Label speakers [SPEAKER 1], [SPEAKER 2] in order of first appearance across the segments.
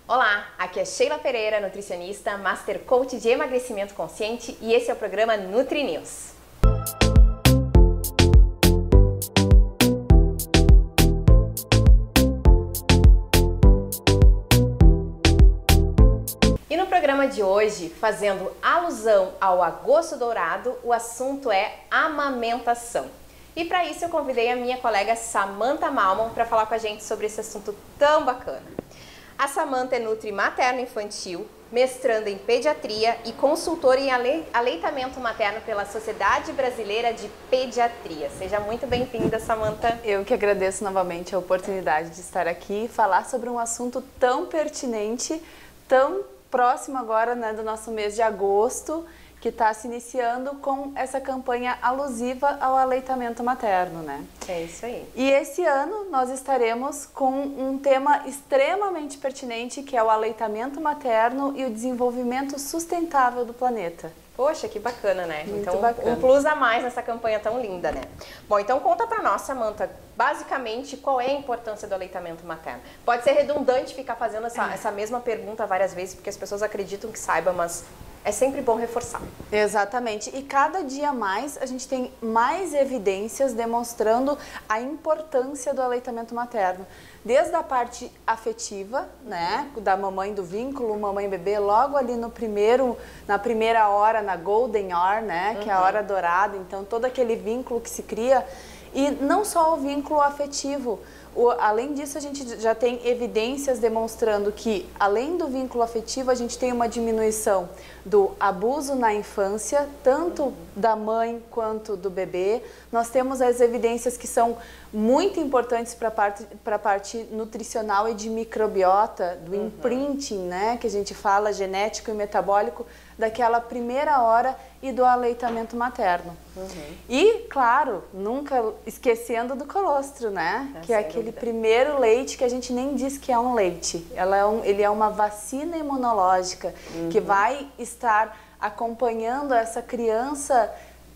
[SPEAKER 1] Olá, aqui é Sheila Pereira, nutricionista, Master Coach de Emagrecimento Consciente e esse é o programa Nutri News. E no programa de hoje, fazendo alusão ao agosto dourado, o assunto é amamentação. E para isso eu convidei a minha colega Samantha Malman para falar com a gente sobre esse assunto tão bacana. A Samantha é nutri materno-infantil, mestranda em pediatria e consultora em aleitamento materno pela Sociedade Brasileira de Pediatria. Seja muito bem-vinda, Samantha.
[SPEAKER 2] Eu que agradeço novamente a oportunidade de estar aqui e falar sobre um assunto tão pertinente, tão próximo agora, né, do nosso mês de agosto, que está se iniciando com essa campanha alusiva ao aleitamento materno, né?
[SPEAKER 1] É isso aí.
[SPEAKER 2] E esse ano nós estaremos com um tema extremamente pertinente, que é o aleitamento materno e o desenvolvimento sustentável do planeta.
[SPEAKER 1] Poxa, que bacana, né?
[SPEAKER 2] Muito
[SPEAKER 1] então,
[SPEAKER 2] bacana.
[SPEAKER 1] Um plus a mais nessa campanha tão linda, né? Bom, então conta pra nós, Samantha, basicamente, qual é a importância do aleitamento materno? Pode ser redundante ficar fazendo essa mesma pergunta várias vezes, porque as pessoas acreditam que saibam, mas é sempre bom reforçar.
[SPEAKER 2] Exatamente. E cada dia mais a gente tem mais evidências demonstrando a importância do aleitamento materno. Desde a parte afetiva, né, da mamãe do vínculo, mamãe-bebê, logo ali na primeira hora, na golden hour, né, que é a hora dourada, então todo aquele vínculo que se cria. E não só o vínculo afetivo, além disso a gente já tem evidências demonstrando que, além do vínculo afetivo, a gente tem uma diminuição do abuso na infância, tanto da mãe quanto do bebê. Nós temos as evidências que são muito importantes para a parte nutricional e de microbiota, do imprinting, né, que a gente fala, genético e metabólico, daquela primeira hora e do aleitamento materno. E, claro, nunca esquecendo do colostro, né? Que é aquele primeiro leite que a gente nem diz que é um leite. Ele é uma vacina imunológica que vai estar acompanhando essa criança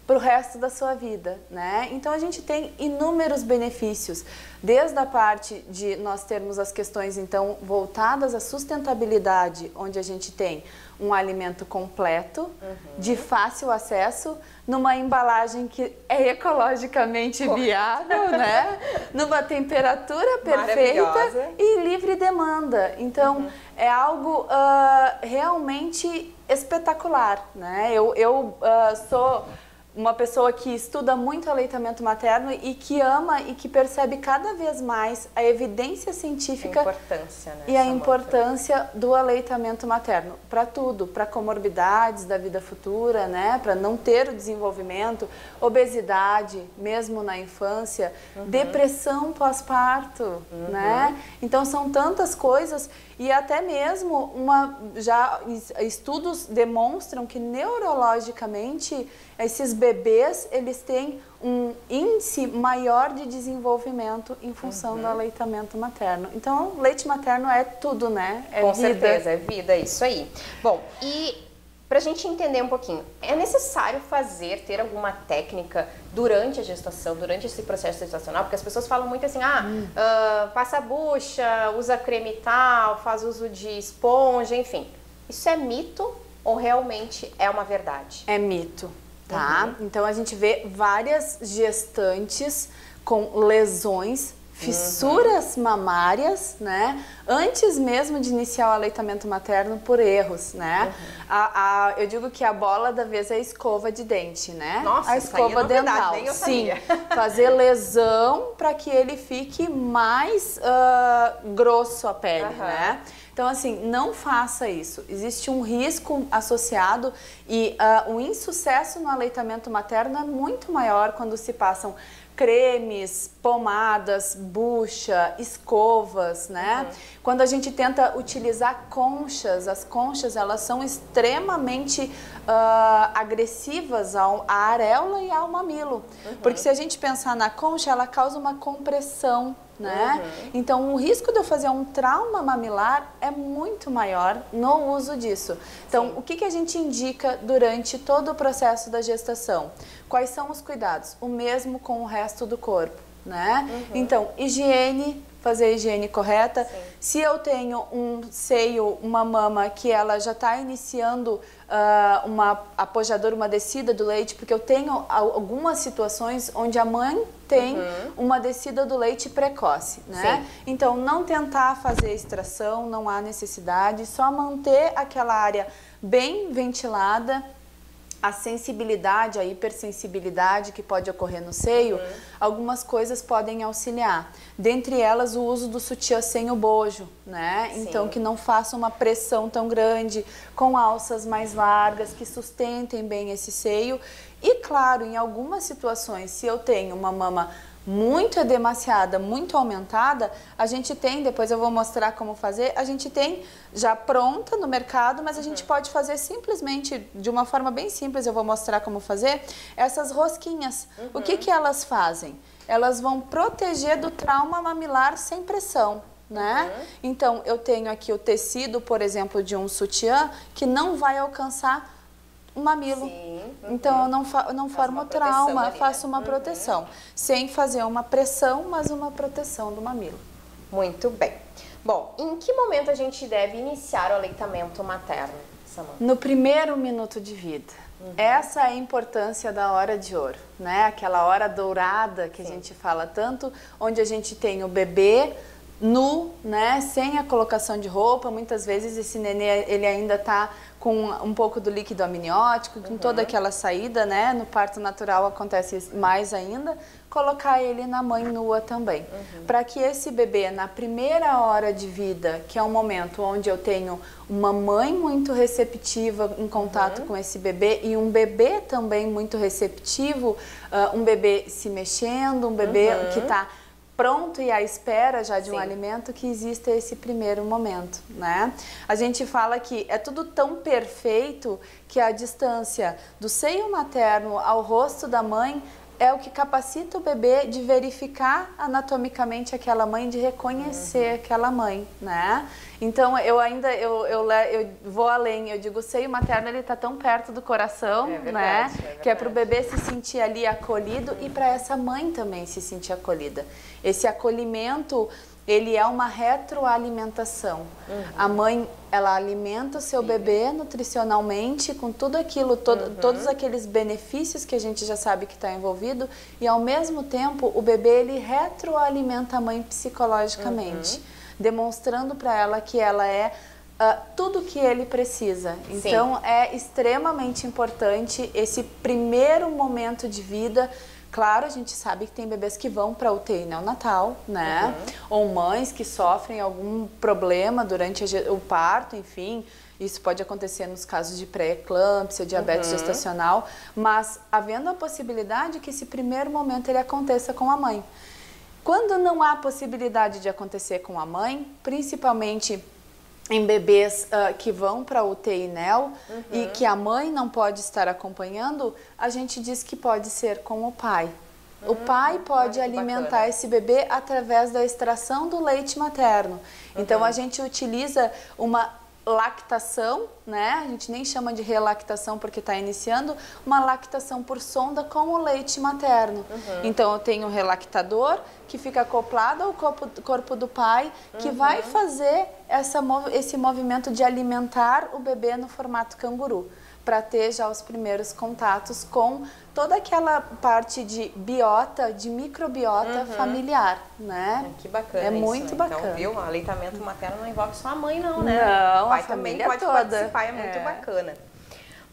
[SPEAKER 2] para o resto da sua vida, né? Então a gente tem inúmeros benefícios, desde a parte de nós termos as questões então voltadas à sustentabilidade, onde a gente tem um alimento completo, de fácil acesso, numa embalagem que é ecologicamente viável, né? Numa temperatura perfeita e livre demanda. Então é algo realmente espetacular, né? Eu sou uma pessoa que estuda muito aleitamento materno e que ama e que percebe cada vez mais a evidência científica e a importância do aleitamento materno para tudo, para comorbidades da vida futura, né, para não ter o desenvolvimento, obesidade, mesmo na infância, depressão pós-parto, né? Então são tantas coisas e até mesmo já estudos demonstram que neurologicamente esses bebês, eles têm um índice maior de desenvolvimento em função do aleitamento materno. Então, leite materno é tudo, né? É
[SPEAKER 1] Com
[SPEAKER 2] vida.
[SPEAKER 1] certeza, é vida, é isso aí. Bom, e pra gente entender um pouquinho, é necessário ter alguma técnica durante a gestação, durante esse processo gestacional? Porque as pessoas falam muito assim, passa a bucha, usa creme tal, faz uso de esponja, enfim. Isso é mito ou realmente é uma verdade?
[SPEAKER 2] É mito. Tá? Então a gente vê várias gestantes com lesões, fissuras mamárias, né? Antes mesmo de iniciar o aleitamento materno por erros, né? Eu digo que a bola da vez é a escova de dente, né?
[SPEAKER 1] Nossa,
[SPEAKER 2] a escova dental.
[SPEAKER 1] Nem eu
[SPEAKER 2] Sim,
[SPEAKER 1] sabia.
[SPEAKER 2] fazer lesão para que ele fique mais grosso a pele, né? Então, assim, não faça isso. Existe um risco associado e o insucesso no aleitamento materno é muito maior quando se passam cremes, pomadas, bucha, escovas, né? Quando a gente tenta utilizar conchas, as conchas, elas são extremamente agressivas à areola e ao mamilo. Porque se a gente pensar na concha, ela causa uma compressão, né? Então, o risco de eu fazer um trauma mamilar é muito maior no uso disso. Então, o que a gente indica durante todo o processo da gestação? Quais são os cuidados? O mesmo com o resto do corpo, né? Então, higiene fazer a higiene correta.
[SPEAKER 1] Sim.
[SPEAKER 2] Se eu tenho um seio, uma mama que ela já está iniciando uma apojadora, uma descida do leite, porque eu tenho algumas situações onde a mãe tem uma descida do leite precoce, né?
[SPEAKER 1] Sim.
[SPEAKER 2] Então, não tentar fazer extração, não há necessidade, só manter aquela área bem ventilada. A sensibilidade, a hipersensibilidade que pode ocorrer no seio, algumas coisas podem auxiliar. Dentre elas, o uso do sutiã sem o bojo, né?
[SPEAKER 1] Sim.
[SPEAKER 2] Então, que não faça uma pressão tão grande, com alças mais largas, que sustentem bem esse seio. E, claro, em algumas situações, se eu tenho uma mama muito edemaciada, muito aumentada, a gente tem, depois eu vou mostrar como fazer, a gente tem já pronta no mercado, mas a gente pode fazer simplesmente, de uma forma bem simples, eu vou mostrar como fazer, essas rosquinhas. O que que elas fazem? Elas vão proteger do trauma mamilar sem pressão, né? Então, eu tenho aqui o tecido, por exemplo, de um sutiã, que não vai alcançar o mamilo.
[SPEAKER 1] Sim.
[SPEAKER 2] Então, eu não formo trauma,
[SPEAKER 1] ali,
[SPEAKER 2] faço
[SPEAKER 1] né?
[SPEAKER 2] uma proteção. Sem fazer uma pressão, mas uma proteção do mamilo.
[SPEAKER 1] Muito bem. Bom, em que momento a gente deve iniciar o aleitamento materno, Samanta?
[SPEAKER 2] No primeiro minuto de vida. Essa é a importância da hora de ouro, né? Aquela hora dourada que a gente fala tanto, onde a gente tem o bebê nu, né? Sem a colocação de roupa. Muitas vezes esse nenê, ele ainda está com um pouco do líquido amniótico, com toda aquela saída, né? No parto natural acontece mais ainda. Colocar ele na mãe nua também. Para que esse bebê, na primeira hora de vida, que é um momento onde eu tenho uma mãe muito receptiva em contato com esse bebê e um bebê também muito receptivo, um bebê se mexendo, um bebê que está pronto e à espera já de um alimento, que exista esse primeiro momento, né? A gente fala que é tudo tão perfeito que a distância do seio materno ao rosto da mãe é o que capacita o bebê de verificar anatomicamente aquela mãe, de reconhecer aquela mãe, né? Então, eu vou além, eu digo, o seio materno, ele tá tão perto do coração, né? Que é para o bebê se sentir ali acolhido e para essa mãe também se sentir acolhida. Esse acolhimento, ele é uma retroalimentação. A mãe, ela alimenta o seu bebê nutricionalmente com tudo aquilo, todos aqueles benefícios que a gente já sabe que está envolvido, e ao mesmo tempo o bebê, ele retroalimenta a mãe psicologicamente, demonstrando para ela que ela é tudo que ele precisa. Então é extremamente importante esse primeiro momento de vida. Claro, a gente sabe que tem bebês que vão para UTI neonatal, né? Ou mães que sofrem algum problema durante o parto, enfim. Isso pode acontecer nos casos de pré-eclâmpsia, diabetes gestacional, mas havendo a possibilidade que esse primeiro momento ele aconteça com a mãe. Quando não há possibilidade de acontecer com a mãe, principalmente em bebês que vão para UTI neo e que a mãe não pode estar acompanhando, a gente diz que pode ser com o pai. O pai pode alimentar esse bebê através da extração do leite materno. Então, a gente utiliza uma lactação, né? A gente nem chama de relactação porque está iniciando, uma lactação por sonda com o leite materno. Então, eu tenho um relactador que fica acoplado ao corpo do pai, que vai fazer esse movimento de alimentar o bebê no formato canguru, para ter já os primeiros contatos com toda aquela parte de biota, de microbiota familiar, né?
[SPEAKER 1] Que bacana.
[SPEAKER 2] É muito bacana.
[SPEAKER 1] Então, viu? O aleitamento materno não envolve só a mãe, não, né?
[SPEAKER 2] Não,
[SPEAKER 1] o pai
[SPEAKER 2] a
[SPEAKER 1] também
[SPEAKER 2] família
[SPEAKER 1] pode
[SPEAKER 2] toda.
[SPEAKER 1] participar, é muito bacana.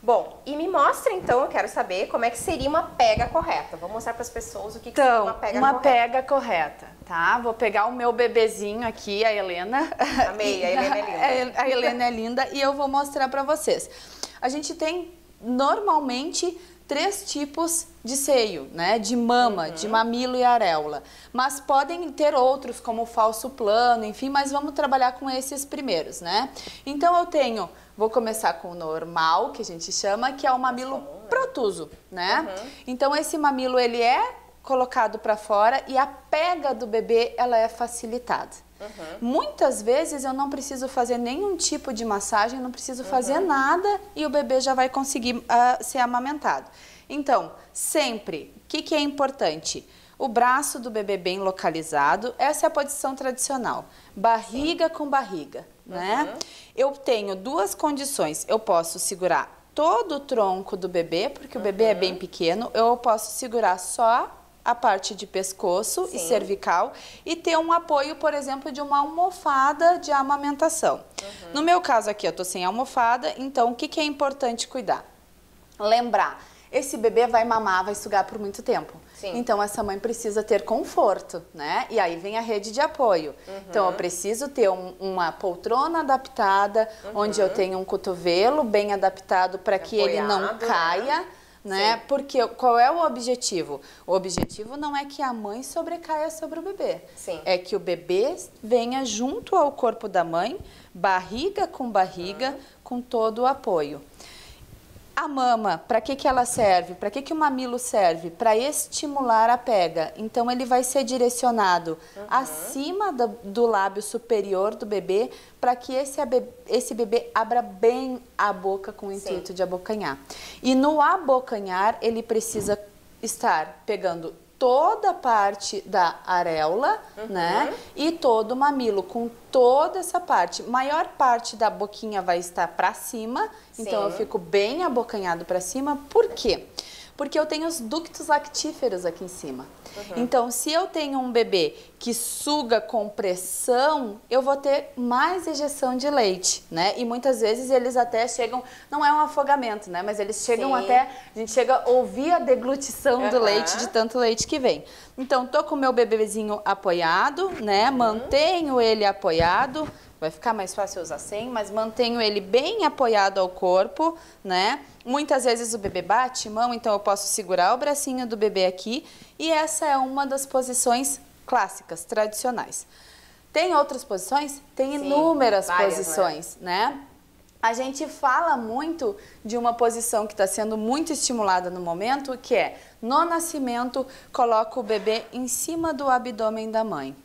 [SPEAKER 1] Bom, e me mostra então, eu quero saber como é que seria uma pega correta. Vou mostrar para as pessoas o que seria uma pega correta. Uma
[SPEAKER 2] pega correta, tá? Vou pegar o meu bebezinho aqui, a Helena.
[SPEAKER 1] Amei, a Helena é linda.
[SPEAKER 2] A Helena é linda e eu vou mostrar para vocês. A gente tem normalmente 3 tipos de seio, né? De mama, de mamilo e areola. Mas podem ter outros, como o falso plano, enfim, mas vamos trabalhar com esses primeiros, né? Então eu tenho, vou começar com o normal, que a gente chama, que é o mamilo protuso, né? Então esse mamilo, ele é colocado para fora e a pega do bebê, ela é facilitada. Muitas vezes eu não preciso fazer nenhum tipo de massagem, não preciso fazer nada e o bebê já vai conseguir ser amamentado. Então, sempre, o que é importante? o braço do bebê bem localizado. Essa é a posição tradicional, barriga com barriga, né? Eu tenho duas condições, eu posso segurar todo o tronco do bebê, porque o bebê é bem pequeno, eu posso segurar só a parte de pescoço e cervical e ter um apoio, por exemplo, de uma almofada de amamentação. No meu caso aqui, eu tô sem almofada, então o que que é importante cuidar? Lembrar, esse bebê vai mamar, vai sugar por muito tempo. Então, essa mãe precisa ter conforto, né? E aí vem a rede de apoio. Então, eu preciso ter uma poltrona adaptada, onde eu tenho um cotovelo bem adaptado para que ele não caia, né? Porque qual é o objetivo? O objetivo não é que a mãe sobrecaia sobre o bebê. É que o bebê venha junto ao corpo da mãe, barriga, com todo o apoio. A mama, para que que ela serve? Para que que o mamilo serve? Para estimular a pega. Então, ele vai ser direcionado acima do lábio superior do bebê, para que esse bebê abra bem a boca com o intuito de abocanhar. E no abocanhar, ele precisa estar pegando toda a parte da areola, né? E todo o mamilo, com toda essa parte. Maior parte da boquinha vai estar para cima, então eu fico bem abocanhado para cima. Por quê? Porque eu tenho os ductos lactíferos aqui em cima. Então, se eu tenho um bebê que suga com pressão, eu vou ter mais ejeção de leite, né? E muitas vezes eles até chegam, não é um afogamento, né? Mas eles chegam até, a gente chega a ouvir a deglutição do leite, de tanto leite que vem. Então, tô com o meu bebezinho apoiado, né? Mantenho ele apoiado. Vai ficar mais fácil usar sem, mas mantenho ele bem apoiado ao corpo, né? Muitas vezes o bebê bate mão, então eu posso segurar o bracinho do bebê aqui. E essa é uma das posições clássicas, tradicionais. Tem outras posições? Tem inúmeras posições, né? A gente fala muito de uma posição que está sendo muito estimulada no momento, que é, no nascimento, coloca o bebê em cima do abdômen da mãe.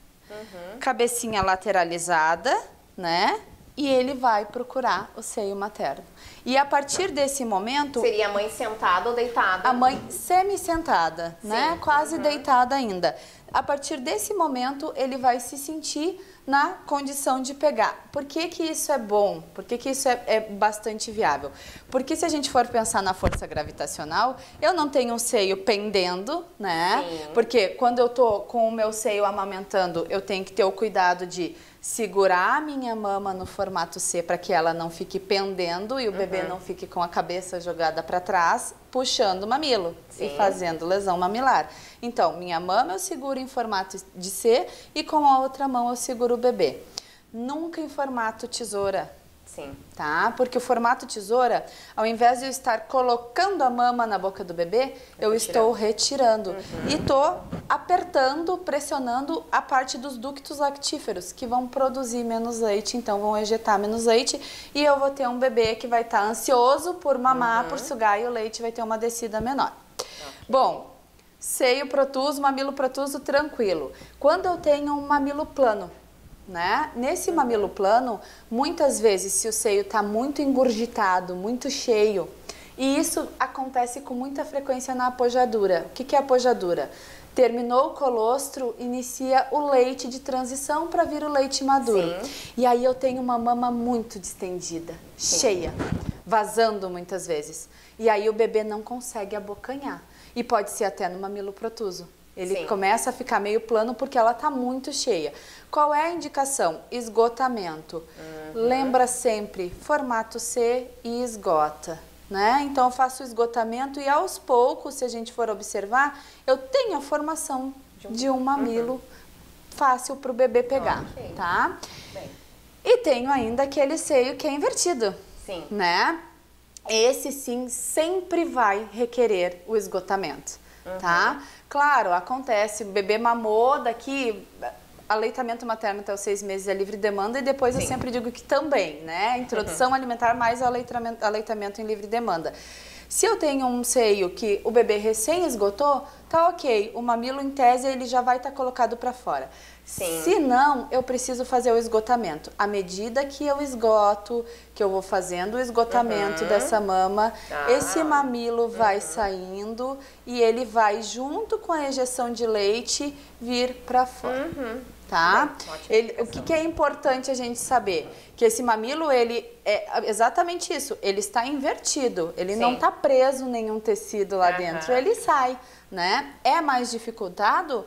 [SPEAKER 2] Cabecinha lateralizada, né? E ele vai procurar o seio materno. E a partir desse momento...
[SPEAKER 1] Seria a mãe sentada ou deitada?
[SPEAKER 2] A mãe semi-sentada, né? Quase deitada ainda. A partir desse momento, ele vai se sentir na condição de pegar. Por que que isso é bom? Por que que isso é bastante viável? Porque se a gente for pensar na força gravitacional, eu não tenho um seio pendendo, né? Porque quando eu tô com o meu seio amamentando, eu tenho que ter o cuidado de segurar a minha mama no formato C para que ela não fique pendendo e o bebê não fique com a cabeça jogada para trás, puxando o mamilo e fazendo lesão mamilar. Então, minha mama eu seguro em formato de C e com a outra mão eu seguro o bebê. Nunca em formato tesoura. Tá? Porque o formato tesoura, ao invés de eu estar colocando a mama na boca do bebê, eu estou retirando. E estou apertando, pressionando a parte dos ductos lactíferos, que vão produzir menos leite, então vão ejetar menos leite. E eu vou ter um bebê que vai estar ansioso por mamar, por sugar, e o leite vai ter uma descida menor. Bom, seio protuso, mamilo protuso, tranquilo. Quando eu tenho um mamilo plano, né? Nesse mamilo plano, muitas vezes, se o seio está muito engurgitado, muito cheio, e isso acontece com muita frequência na apojadura. O que que é apojadura? Terminou o colostro, inicia o leite de transição para vir o leite maduro. E aí eu tenho uma mama muito distendida, cheia, vazando muitas vezes. E aí o bebê não consegue abocanhar. E pode ser até no mamilo protuso. Ele começa a ficar meio plano porque ela está muito cheia. Qual é a indicação? Esgotamento. Lembra sempre, formato C e esgota, né? Então eu faço o esgotamento e aos poucos, se a gente for observar, eu tenho a formação de um mamilo fácil para o bebê pegar, tá? E tenho ainda aquele seio que é invertido, né? Esse sim sempre vai requerer o esgotamento, tá? Claro, acontece, o bebê mamou, daqui aleitamento materno até os 6 meses é livre demanda e depois eu sempre digo que também, né? Introdução alimentar mais aleitamento em livre demanda. Se eu tenho um seio que o bebê recém esgotou, tá ok, o mamilo em tese ele já vai estar colocado para fora.
[SPEAKER 1] Sim.
[SPEAKER 2] Se não, eu preciso fazer o esgotamento. À medida que eu esgoto, que eu vou fazendo o esgotamento dessa mama, esse mamilo vai saindo e ele vai, junto com a ejeção de leite, vir para fora. Tá? O que é importante a gente saber? Que esse mamilo, ele é exatamente isso, ele está invertido, ele não está preso nenhum tecido lá dentro, ele sai, né? É mais dificultado?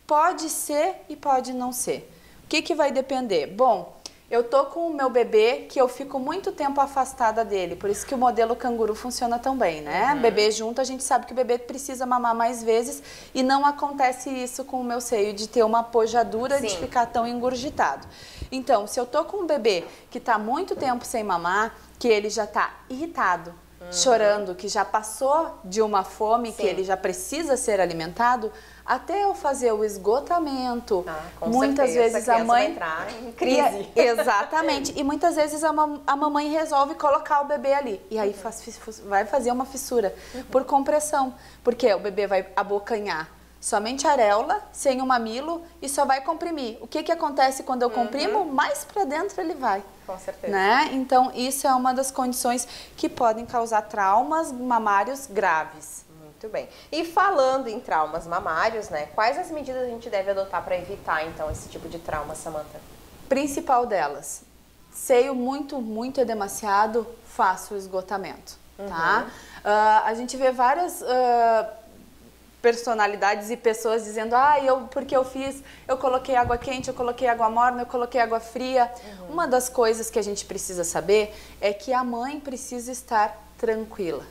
[SPEAKER 2] Pode ser e pode não ser. O que vai depender? Bom, eu tô com o meu bebê que eu fico muito tempo afastada dele, por isso que o modelo canguru funciona tão bem, né? Bebê junto, a gente sabe que o bebê precisa mamar mais vezes e não acontece isso com o meu seio, de ter uma pojadura, de ficar tão engurgitado. Então, se eu tô com um bebê que tá muito tempo sem mamar, que ele já tá irritado, chorando, que já passou de uma fome, que ele já precisa ser alimentado, até eu fazer o esgotamento, muitas vezes a mãe
[SPEAKER 1] vai entrar em crise.
[SPEAKER 2] Exatamente. E muitas vezes a mamãe resolve colocar o bebê ali. E aí vai fazer uma fissura por compressão. Porque o bebê vai abocanhar somente a areola, sem o mamilo, e só vai comprimir. O que acontece quando eu comprimo? Mais para dentro ele vai.
[SPEAKER 1] Com certeza.
[SPEAKER 2] Né? Então, isso é uma das condições que podem causar traumas mamários graves.
[SPEAKER 1] Muito bem. E falando em traumas mamários, né? Quais as medidas a gente deve adotar para evitar, então, esse tipo de trauma, Samantha?
[SPEAKER 2] Principal delas, seio muito edemaciado, faço o esgotamento, tá? A gente vê várias personalidades e pessoas dizendo, porque eu coloquei água quente, eu coloquei água morna, eu coloquei água fria. Uma das coisas que a gente precisa saber é que a mãe precisa estar tranquila.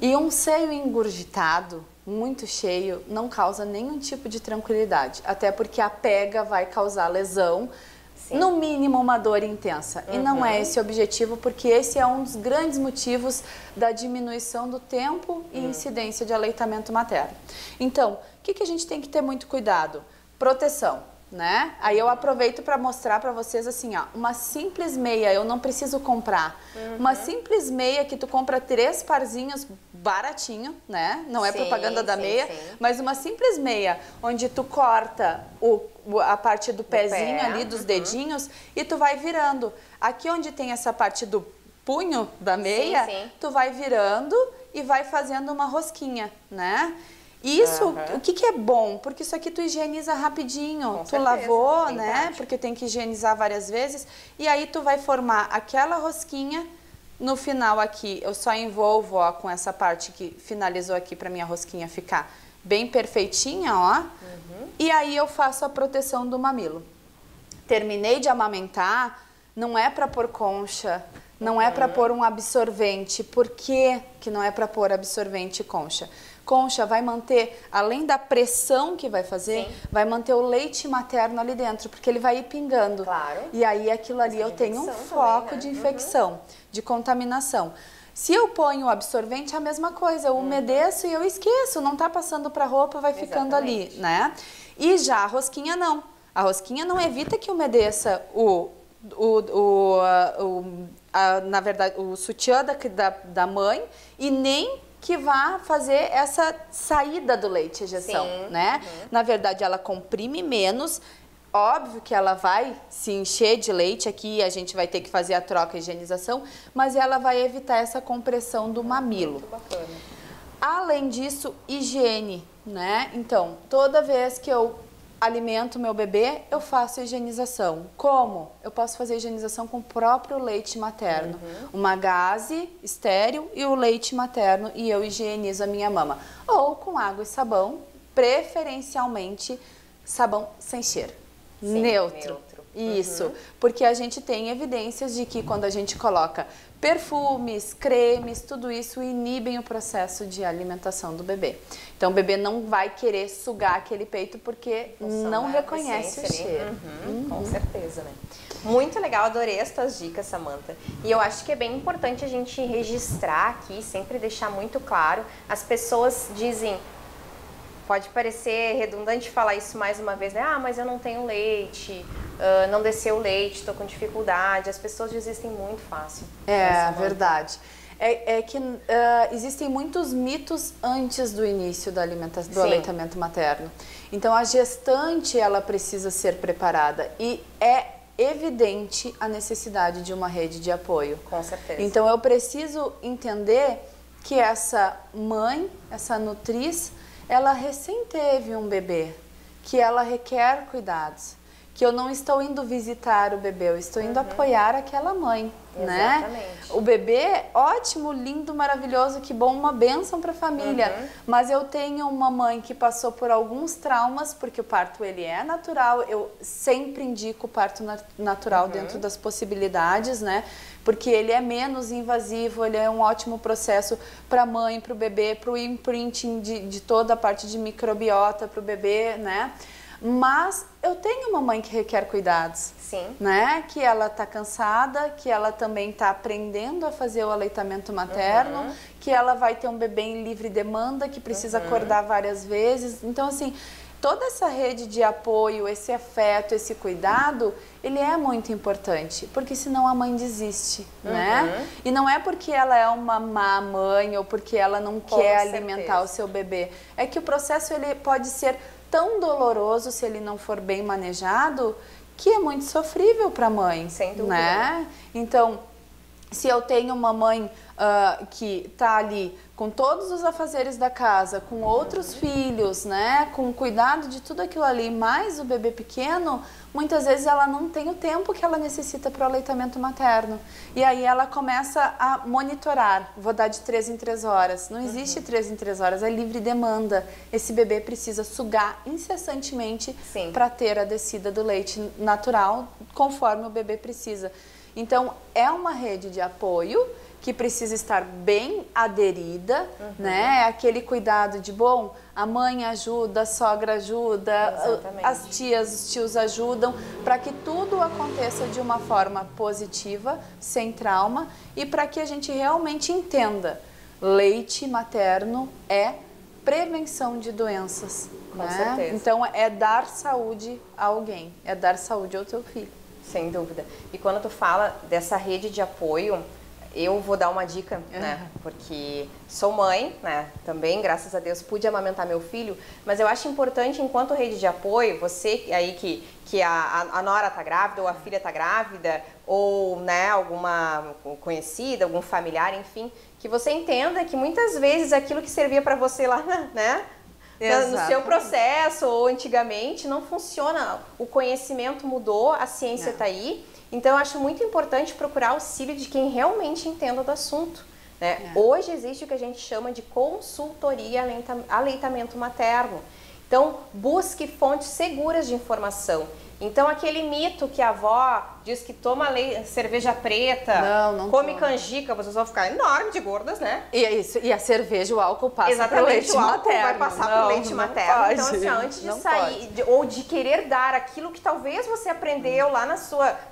[SPEAKER 2] E um seio engurgitado, muito cheio, não causa nenhum tipo de tranquilidade, até porque a pega vai causar lesão, no mínimo uma dor intensa. E não é esse o objetivo, porque esse é um dos grandes motivos da diminuição do tempo e incidência de aleitamento materno. Então, o que a gente tem que ter muito cuidado? Proteção, né? Aí eu aproveito para mostrar para vocês assim, ó, uma simples meia, eu não preciso comprar. Uma simples meia que tu compra 3 parzinhos baratinho, né? Não é propaganda da meia, mas uma simples meia onde tu corta a parte do pezinho ali, dos dedinhos, e tu vai virando. Aqui onde tem essa parte do punho da meia, tu vai virando e vai fazendo uma rosquinha, né? Isso, o que é bom? Porque isso aqui tu higieniza rapidinho. Tu lavou, né? Porque tem que higienizar várias vezes. E aí tu vai formar aquela rosquinha. No final aqui, eu só envolvo, ó, com essa parte que finalizou aqui pra minha rosquinha ficar bem perfeitinha, ó. E aí eu faço a proteção do mamilo. Terminei de amamentar, não é pra pôr concha, não é pra pôr um absorvente. Por que que não é pra pôr absorvente e concha? Concha vai manter, além da pressão que vai fazer, vai manter o leite materno ali dentro, porque ele vai ir pingando.
[SPEAKER 1] Claro.
[SPEAKER 2] E aí aquilo ali eu tenho um foco também, né? De infecção, de contaminação. Se eu ponho o absorvente, é a mesma coisa, eu umedeço e eu esqueço, não tá passando pra roupa, vai ficando ali, né? E já a rosquinha não. A rosquinha não evita que umedeça na verdade, o sutiã da mãe e nem que vá fazer essa saída do leite, ejeção, né? Na verdade, ela comprime menos. Óbvio que ela vai se encher de leite aqui, a gente vai ter que fazer a troca e higienização, mas ela vai evitar essa compressão do mamilo.
[SPEAKER 1] Muito bacana.
[SPEAKER 2] Além disso, higiene, né? Então, toda vez que eu alimento meu bebê, eu faço higienização. Como? Eu posso fazer higienização com o próprio leite materno. Uma gaze estéril e o leite materno, e eu higienizo a minha mama. Ou com água e sabão, preferencialmente sabão sem cheiro. Neutro. Isso, porque a gente tem evidências de que quando a gente coloca perfumes, cremes, tudo isso inibem o processo de alimentação do bebê. Então o bebê não vai querer sugar aquele peito porque não reconhece o cheiro.
[SPEAKER 1] Com certeza, né? Muito legal, adorei as tuas dicas, Samantha. E eu acho que é bem importante a gente registrar aqui, sempre deixar muito claro. As pessoas dizem... Pode parecer redundante falar isso mais uma vez, né? Ah, mas eu não tenho leite, não desceu o leite, estou com dificuldade. As pessoas desistem muito fácil.
[SPEAKER 2] É verdade. é que existem muitos mitos antes do início da do aleitamento materno. Então, a gestante, ela precisa ser preparada e é evidente a necessidade de uma rede de apoio.
[SPEAKER 1] Com certeza.
[SPEAKER 2] Então, eu preciso entender que essa mãe, essa nutriz, ela recém teve um bebê, que ela requer cuidados, que eu não estou indo visitar o bebê, eu estou indo apoiar aquela mãe,
[SPEAKER 1] Exatamente.
[SPEAKER 2] né? O bebê, ótimo, lindo, maravilhoso, que bom, uma bênção para a família. Mas eu tenho uma mãe que passou por alguns traumas, porque o parto ele é natural, eu sempre indico o parto natural dentro das possibilidades, né? Porque ele é menos invasivo, ele é um ótimo processo para a mãe, para o bebê, para o imprinting de toda a parte de microbiota para o bebê, né? Mas eu tenho uma mãe que requer cuidados.
[SPEAKER 1] Sim.
[SPEAKER 2] Né? Que ela está cansada, que ela também está aprendendo a fazer o aleitamento materno, que ela vai ter um bebê em livre demanda, que precisa acordar várias vezes. Então, assim, toda essa rede de apoio, esse afeto, esse cuidado, ele é muito importante, porque senão a mãe desiste, né? E não é porque ela é uma má mãe ou porque ela não quer alimentar o seu bebê. É que o processo ele pode ser tão doloroso se ele não for bem manejado, que é muito sofrível para a mãe.
[SPEAKER 1] Sem dúvida.
[SPEAKER 2] Né? Então, se eu tenho uma mãe que está ali com todos os afazeres da casa, com outros filhos, né, com cuidado de tudo aquilo ali, mais o bebê pequeno, muitas vezes ela não tem o tempo que ela necessita para o aleitamento materno. E aí ela começa a monitorar, vou dar de 3 em 3 horas. Não existe 3 em 3 horas, é livre demanda. Esse bebê precisa sugar incessantemente para ter a descida do leite natural, conforme o bebê precisa. Então, é uma rede de apoio que precisa estar bem aderida, né? Aquele cuidado de, bom, a mãe ajuda, a sogra ajuda, as tias, os tios ajudam, para que tudo aconteça de uma forma positiva, sem trauma, e para que a gente realmente entenda, leite materno é prevenção de doenças.
[SPEAKER 1] Com certeza.
[SPEAKER 2] Então, é dar saúde a alguém, é dar saúde ao teu filho.
[SPEAKER 1] Sem dúvida. E quando tu fala dessa rede de apoio, eu vou dar uma dica, né? Porque sou mãe, né? Também, graças a Deus, pude amamentar meu filho, mas eu acho importante, enquanto rede de apoio, você aí que a nora tá grávida, ou a filha tá grávida, ou, né, alguma conhecida, algum familiar, enfim, que você entenda que muitas vezes aquilo que servia para você lá, né? No seu processo ou antigamente não funciona, o conhecimento mudou, a ciência está aí, então eu acho muito importante procurar auxílio de quem realmente entenda do assunto, né? Hoje existe o que a gente chama de consultoria aleitamento materno, então busque fontes seguras de informação. Então, aquele mito que a avó diz que toma cerveja preta, não come canjica, vocês vão ficar enorme de gordas, né?
[SPEAKER 2] E a cerveja, o álcool passa pro leite materno.
[SPEAKER 1] Vai passar pro leite materno.
[SPEAKER 2] Pode,
[SPEAKER 1] então, assim, antes de sair, ou de querer dar aquilo que talvez você aprendeu lá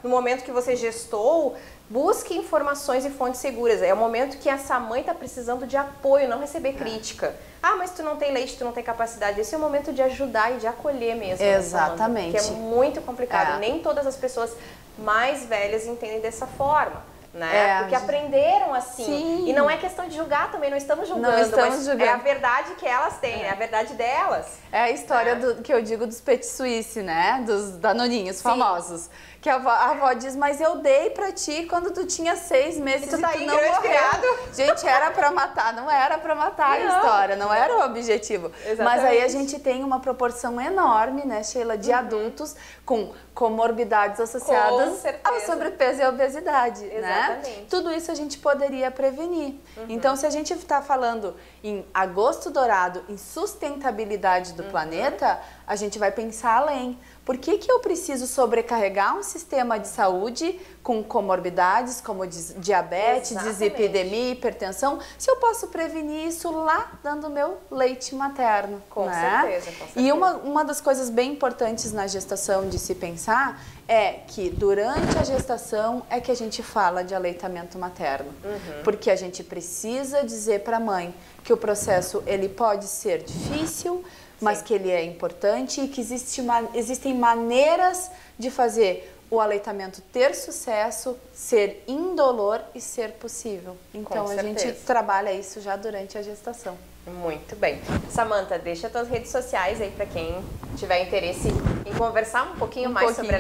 [SPEAKER 1] no momento que você gestou, busque informações e fontes seguras. É o momento que essa mãe está precisando de apoio, não receber crítica. Ah, mas tu não tem leite, tu não tem capacidade. Esse é o momento de ajudar e de acolher mesmo.
[SPEAKER 2] Exatamente.
[SPEAKER 1] Que é muito complicado. Nem todas as pessoas mais velhas entendem dessa forma, né? Porque aprenderam assim. Sim. E não é questão de julgar também, não estamos julgando.
[SPEAKER 2] Não estamos julgando.
[SPEAKER 1] É a verdade que elas têm, é a verdade delas.
[SPEAKER 2] É a história que eu digo dos Petit Suisse, né? Dos danoninhos famosos. Que a avó diz, mas eu dei pra ti quando tu tinha 6 meses e tu não morreu. Gente, era pra matar, não era pra matar a história, não era o objetivo. Exatamente. Mas aí a gente tem uma proporção enorme, né, Sheila, de adultos com comorbidades associadas ao sobrepeso e à obesidade, né? Tudo isso a gente poderia prevenir. Então, se a gente está falando em agosto dourado, em sustentabilidade do planeta, a gente vai pensar além. Por que eu preciso sobrecarregar um sistema de saúde com comorbidades como diabetes, dislipidemia, hipertensão, se eu posso prevenir isso lá dando meu leite materno?
[SPEAKER 1] Com certeza.
[SPEAKER 2] E uma das coisas bem importantes na gestação de se pensar é que durante a gestação é que a gente fala de aleitamento materno. Porque a gente precisa dizer para a mãe que o processo ele pode ser difícil, mas que ele é importante e que existem maneiras de fazer o aleitamento ter sucesso, ser indolor e ser possível. Então a gente trabalha isso já durante a gestação.
[SPEAKER 1] Muito bem. Samantha, deixa as tuas redes sociais aí para quem tiver interesse em conversar um pouquinho mais sobre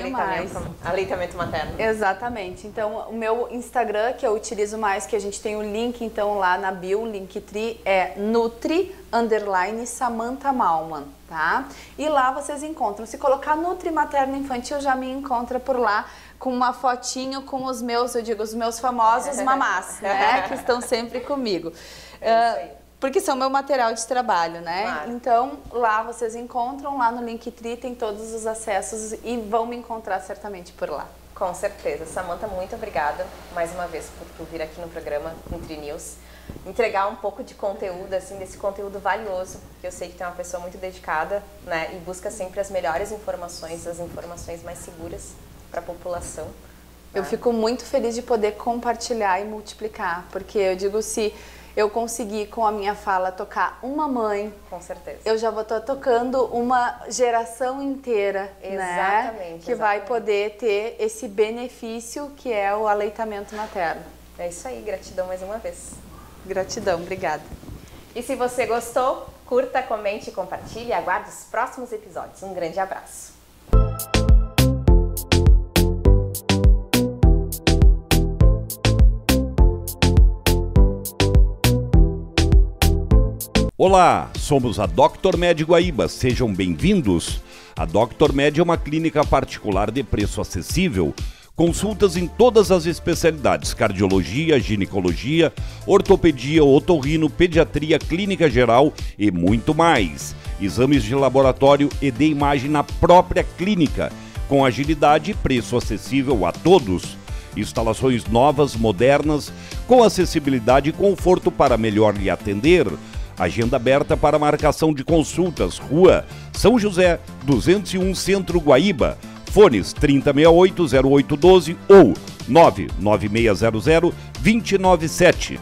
[SPEAKER 1] aleitamento materno.
[SPEAKER 2] Exatamente. Então, o meu Instagram, que eu utilizo mais, que a gente tem o link, então, lá na bio, Linktree, é Nutri_Samantha Malman, tá? E lá vocês encontram. Se colocar Nutri Materno Infantil, já me encontra por lá, com uma fotinho com os meus, eu digo, os meus famosos mamás, né? Que estão sempre comigo.
[SPEAKER 1] É isso aí.
[SPEAKER 2] Porque são meu material de trabalho, né?
[SPEAKER 1] Claro.
[SPEAKER 2] Então, lá vocês encontram, lá no Linktree tem todos os acessos e vão me encontrar certamente por lá.
[SPEAKER 1] Com certeza. Samantha, muito obrigada mais uma vez por tu vir aqui no programa Nutri News, entregar um pouco de conteúdo, assim, desse conteúdo valioso, que eu sei que tu é uma pessoa muito dedicada, né? E busca sempre as melhores informações, as informações mais seguras para a população.
[SPEAKER 2] Eu fico muito feliz de poder compartilhar e multiplicar, porque eu digo, se eu conseguir com a minha fala tocar uma mãe,
[SPEAKER 1] com certeza,
[SPEAKER 2] eu já vou estar tocando uma geração inteira, né? Que vai poder ter esse benefício que é o aleitamento materno.
[SPEAKER 1] É isso aí, gratidão mais uma vez.
[SPEAKER 2] Gratidão, obrigada.
[SPEAKER 1] E se você gostou, curta, comente e compartilhe e aguarde os próximos episódios. Um grande abraço.
[SPEAKER 3] Olá, somos a Dr. Med Guaíba, sejam bem-vindos. A Dr. Med é uma clínica particular de preço acessível, consultas em todas as especialidades, cardiologia, ginecologia, ortopedia, otorrino, pediatria, clínica geral e muito mais. Exames de laboratório e de imagem na própria clínica, com agilidade e preço acessível a todos. Instalações novas, modernas, com acessibilidade e conforto para melhor lhe atender. Agenda aberta para marcação de consultas. Rua São José, 201, Centro, Guaíba. Fones 3068-0812 ou 99600-297.